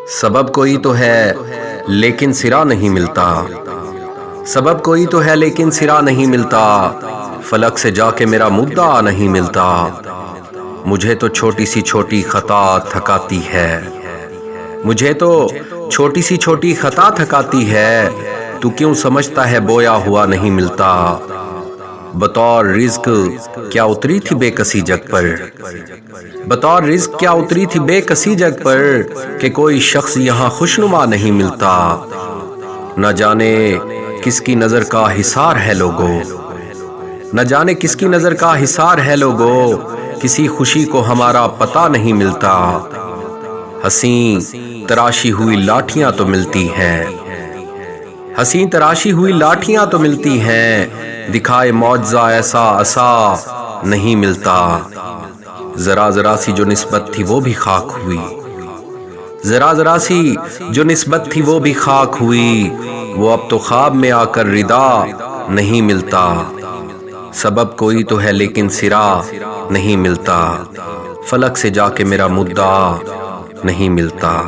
سبب کوئی تو ہے لیکن سرا نہیں ملتا، سبب کوئی تو ہے لیکن سرا نہیں ملتا، فلک سے جا کے میرا مدعا نہیں ملتا، مجھے تو چھوٹی سی چھوٹی خطا تھکاتی ہے، مجھے تو چھوٹی سی چھوٹی خطا تھکاتی ہے، تو کیوں سمجھتا ہے بویا ہوا نہیں ملتا، بطور رزق کیا اتری تھی بے کسی جگ پر، بطور رزق کیا اتری تھی بے کسی جگ پر، کہ کوئی شخص یہاں خوشنما نہیں ملتا، نہ جانے کس کی نظر کا حصار ہے لوگو، نہ جانے کس کی نظر کا حصار ہے لوگو، کسی خوشی کو ہمارا پتہ نہیں ملتا، حسین تراشی ہوئی لاٹھیاں تو ملتی ہیں، حسین تراشی ہوئی لاٹھیاں تو ملتی ہیں، دکھائے معجزہ ایسا عصا نہیں ملتا، ذرا ذرا سی جو نسبت تھی وہ بھی خاک ہوئی، ذرا ذرا سی جو نسبت تھی وہ بھی خاک ہوئی، وہ اب تو خواب میں آ کر ردا نہیں ملتا، سبب کوئی تو ہے لیکن سرا نہیں ملتا، فلک سے جا کے میرا مدعا نہیں ملتا۔